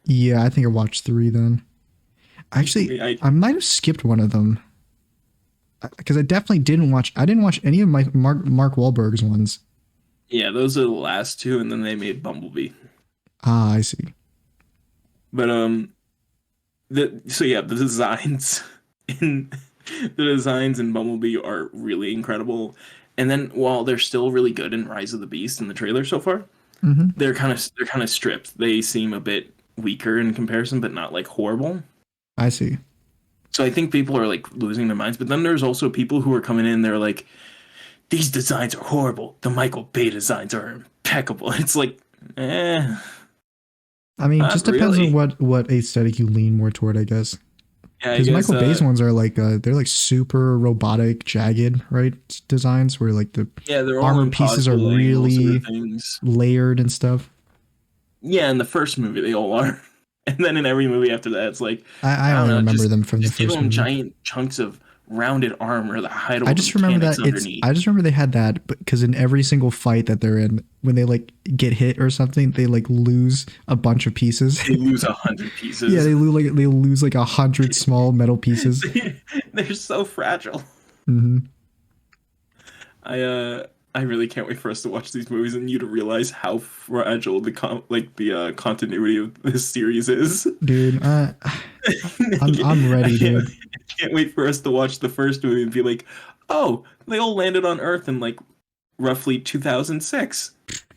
Yeah, I think I watched 3 then. Actually, I might have skipped one of them. Because I definitely didn't watch any of my Mark Wahlberg's ones. Yeah, those are the last 2, and then they made Bumblebee. Ah, I see. But the designs in Bumblebee are really incredible. And then while they're still really good in Rise of the Beast in the trailer so far, Mm-hmm. they're kind of stripped. They seem a bit weaker in comparison, but not like horrible. I see. So I think people are like losing their minds. But then there's also people who are coming in. They're like, these designs are horrible. The Michael Bay designs are impeccable. It's like, I mean, it Not just depends really. on what aesthetic you lean more toward, I guess. yeah, I Because guess, Michael Bay's ones are like they're like super robotic, jagged, right? Designs where like the yeah, they're all armor pieces are impossible angles really and things. layered and stuff. Yeah, in the first movie they all are, and then in every movie after that, it's like I don't only know, remember just- them from the just give first them movie. giant chunks of rounded armor that hide all I just the remember that mechanics underneath. I just remember they had that because in every single fight that they're in, when they like get hit or something, they like lose a bunch of pieces. They lose 100 pieces. Yeah, they lose like 100 small metal pieces. They're so fragile. Hmm. I really can't wait for us to watch these movies and you to realize how fragile the continuity of this series is. Dude, I'm ready, dude. I can't wait for us to watch the first movie and be like, oh, they all landed on Earth in like roughly 2006.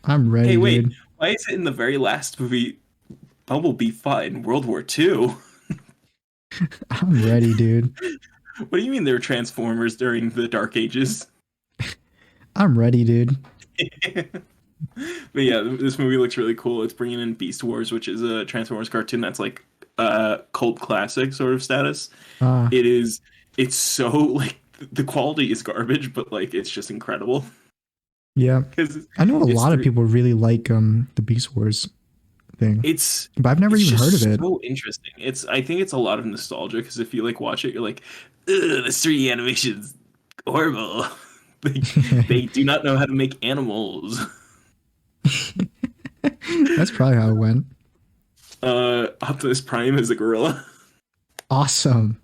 I'm ready, Hey, wait, dude. why is it in the very last movie Bumblebee fought in World War II? I'm ready, dude. What do you mean they're Transformers during the Dark Ages? I'm ready, dude. But yeah, this movie looks really cool. It's bringing in Beast Wars, which is a Transformers cartoon that's like cult classic sort of status. Ah, It's so like the quality is garbage, but like it's just incredible. yeah. Because I know a It's lot of three- people really like the Beast Wars thing, it's but I've never it's even heard of just it. so interesting. I think it's a lot of nostalgia because if you like watch it, you're like, ugh, this 3D animation's horrible. They do not know how to make animals. That's probably how it went. Optimus Prime is a gorilla. Awesome.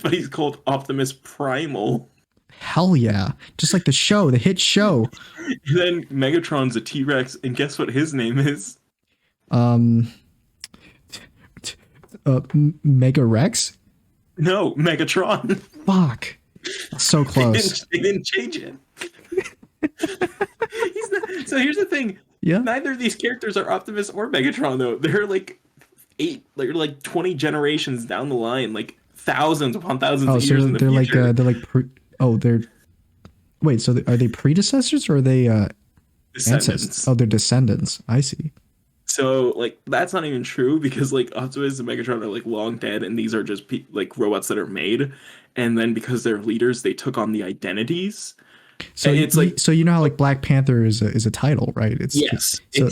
but he's called Optimus Primal. Hell yeah. Just like the show, the hit show. And then Megatron's a T-Rex, and guess what his name is? Um, Mega Rex? No, Megatron. Fuck. So close. They didn't change it. So here's the thing. Yeah. Neither of these characters are Optimus or Megatron, though. They're like 20 generations down the line, like thousands upon thousands Oh, of so years in the future. they're like, they're, wait, so are they predecessors or are they ancestors? Descendants. Oh, they're descendants. I see. So like that's not even true because like Optimus and Megatron are like long dead, and these are just like robots that are made, and then because they're leaders, they took on the identities. So And it's like so you know how like Black Panther is a title, right? yes, So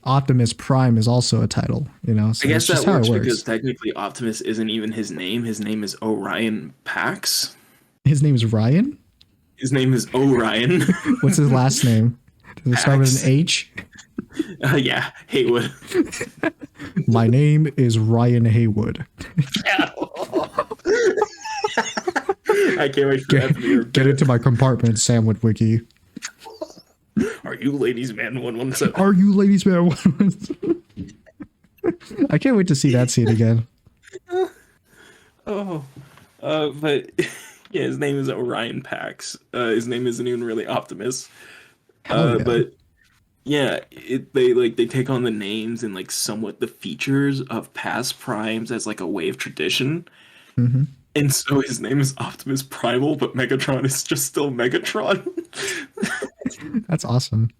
Optimus Prime is also a title, you know. So I that's guess just that how it works works. because technically Optimus isn't even his name. His name is Orion Pax. His name is Ryan. His name is Orion. What's his last name? Does it start with Pax. an H? Yeah, Haywood. My name is Ryan Haywood. I can't wait for that to be your Get into my compartment, Sandwich Wiki. Are you ladies man 117? Are you ladies man? I can't wait to see that scene again. Oh, but yeah, his name is Orion Pax. His name isn't even really Optimus. Hell yeah. But yeah, they take on the names and like somewhat the features of past primes as like a way of tradition. Hmm. And so his name is Optimus Primal, but Megatron is just still Megatron. That's awesome.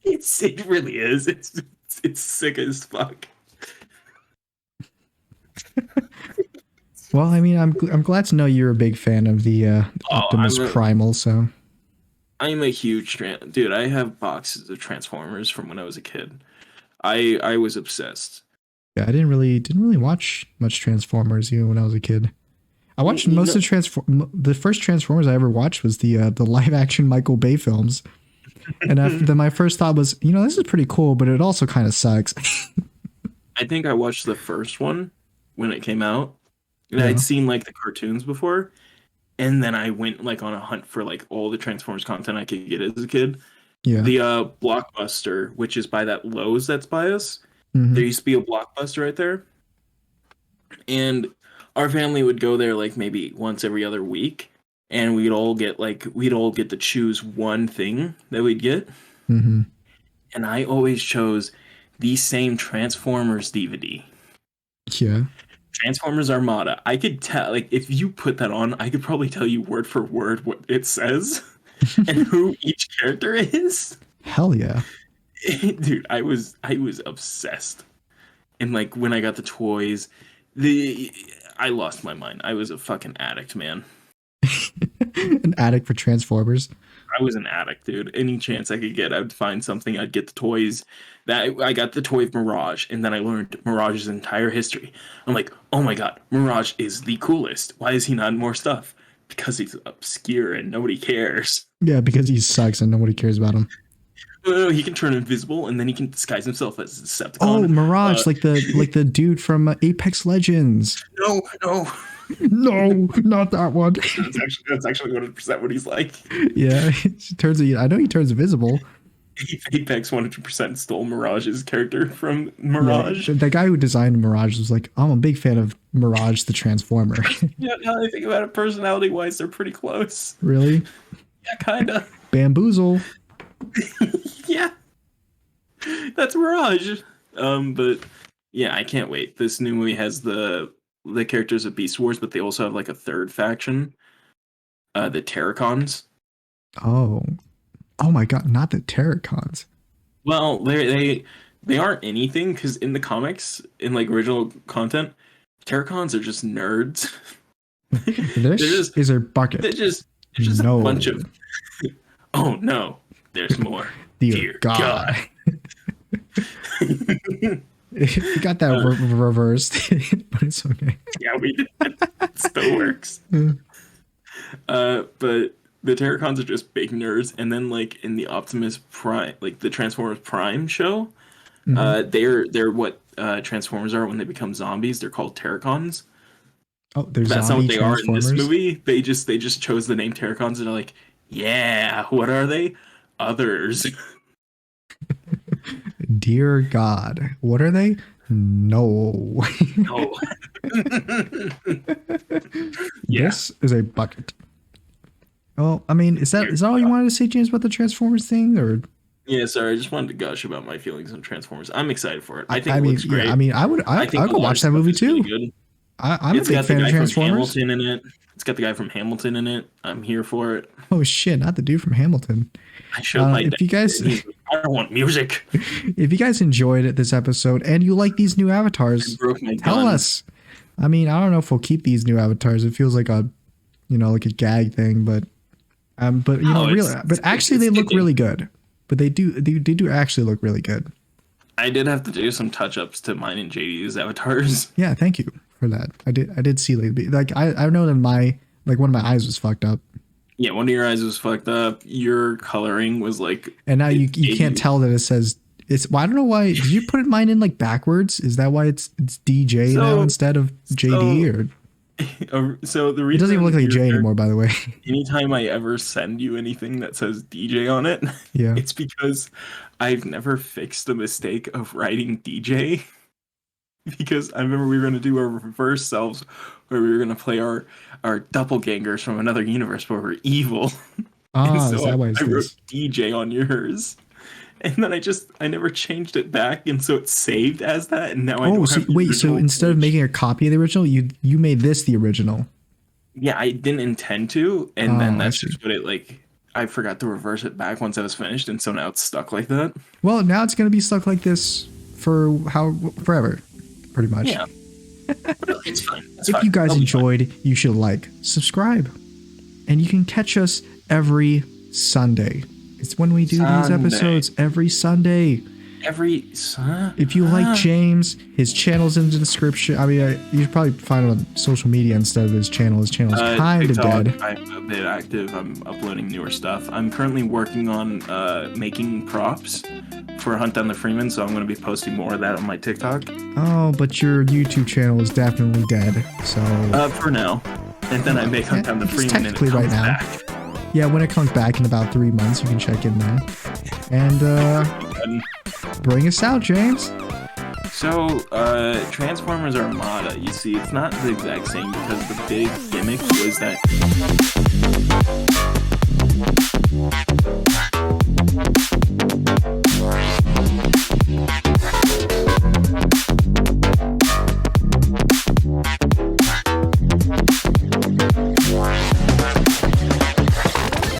It really is. It's sick as fuck. Well, I mean, I'm glad to know you're a big fan of the Optimus Primal. So I'm a huge dude. I have boxes of Transformers from when I was a kid. I was obsessed. yeah, I didn't really watch much Transformers even when I was a kid. I watched most of the first Transformers I ever watched was the live action Michael Bay films. And then my first thought was, you know, this is pretty cool, but it also kind of sucks. I think I watched the first one when it came out. And Yeah. I'd seen like the cartoons before. And then I went like on a hunt for like all the Transformers content I could get as a kid. Yeah. The Blockbuster, which is by that Lowe's that's by us. Mhm. There used to be a Blockbuster right there. And our family would go there like maybe once every other week. And we'd all get to choose one thing that we'd get. Mhm. And I always chose the same Transformers DVD. Yeah. Transformers Armada. I could tell, like, if you put that on, I could probably tell you word for word what it says and who each character is. Hell yeah. Dude, I was obsessed. And like when I got the toys, I lost my mind. I was a fucking addict, man. An addict for Transformers. I was an addict, dude. Any chance I could get, I'd find something. I'd get the toys. That I got the toy of Mirage, and then I learned Mirage's entire history. I'm like, oh my god, Mirage is the coolest. Why is he not in more stuff? Because he's obscure and nobody cares. Yeah, because he sucks and nobody cares about him. No, he can turn invisible, and then he can disguise himself as a Decepticon. Oh, Mirage, like the dude from Apex Legends. No, No, not that one. that's actually 100% what he's like. Yeah, I know he turns invisible. Apex 100% stole Mirage's character from Mirage. Yeah, the guy who designed Mirage was like, I'm a big fan of Mirage the Transformer. Yeah, now I think about it, personality-wise, they're pretty close. Really? Yeah, kinda. Bamboozle. Yeah, that's Mirage. But yeah, I can't wait. This new movie has the characters of Beast Wars, but they also have like a third faction, the Terracons. Oh my god, not the Terracons. Well, they aren't anything because in the comics, in like original content, Terracons are just nerds. Is there bucket? They're just a bunch of. Oh no, there's more. Dear God. You got that reversed, but it's okay. Yeah, we did. It still works. But the Terracons are just big nerds, and then like in the Optimus Prime, like the Transformers Prime show, they're what Transformers are when they become zombies. They're called Terracons. Oh, there's That's not zombie what they are in this Transformers. movie. They just chose the name Terracons and they're like, yeah, what are they? Others. Dear God, what are they? No. No. Yeah. This is a bucket. Oh, I mean, is that all you wanted to say, James, about the Transformers thing, or? Yeah, sorry, I just wanted to gush about my feelings on Transformers. I'm excited for it. I think I it mean, looks yeah, great. I mean, I would, I think I a go lot of watch that stuff movie is really too. good. I'm a It's big got the fan of guy from Transformers. Hamilton in it. It's got the guy from Hamilton in it. I'm here for it. Oh shit, not the dude from Hamilton. I showed my dad. If you guys, He's like, I don't want music. if you guys enjoyed this episode and you like these new I avatars, broke my tell gun. us. I mean, I don't know if we'll keep these new avatars. It feels like a, like a gag thing, but you know, No, really, but actually they look sticking. really good. But they do actually look really good. I did have to do some touch-ups to mine and JD's avatars. Yeah, thank you for that. I did see like I know that one of my eyes was fucked up. Yeah, one of your eyes was fucked up. Your coloring was like, And now you gave can't tell that it says it's. Well, I don't know why. Did you put mine in like backwards? Is that why it's DJ now instead of JD? Or So the it reason doesn't even look like a J anymore, by the way. anytime I ever send you anything that says DJ on it, Yeah. it's because I've never fixed the mistake of writing DJ. Because I remember we were going to do our reverse selves, where we were going to play our doppelgangers from another universe where we're evil. And Ah, so is that why it's I wrote this? DJ on yours. And then I never changed it back, and so it's saved as that, and now I Oh, don't so have the wait. So original instead of image. making a copy of the original, you made this the original. Yeah, I didn't intend to, and then Oh, I that's see. just what it like. I forgot to reverse it back once I was finished, and so now it's stuck like that. Well, now it's gonna be stuck like this for forever, pretty much. Yeah, but it's fine. It's If fine. you guys It'll be fine. enjoyed, you should like, subscribe, and you can catch us every Sunday. It's when we do these Sunday. episodes every Sunday. Every son. If you like James, his channel's in the description. I mean, you should probably find him on social media instead of his channel. His channel's kind of TikTok, dead. I'm a bit active. I'm uploading newer stuff. I'm currently working on making props for Hunt Down the Freeman, so I'm going to be posting more of that on my TikTok. Oh, but your YouTube channel is definitely dead. So For now, and then I make Hunt Down the it's Freeman, and it technically comes right now. back. yeah, when it comes back in about 3 months, you can check in then. And And bring us out, James. so, Transformers Armada. You see, it's not the exact same because the big gimmick was that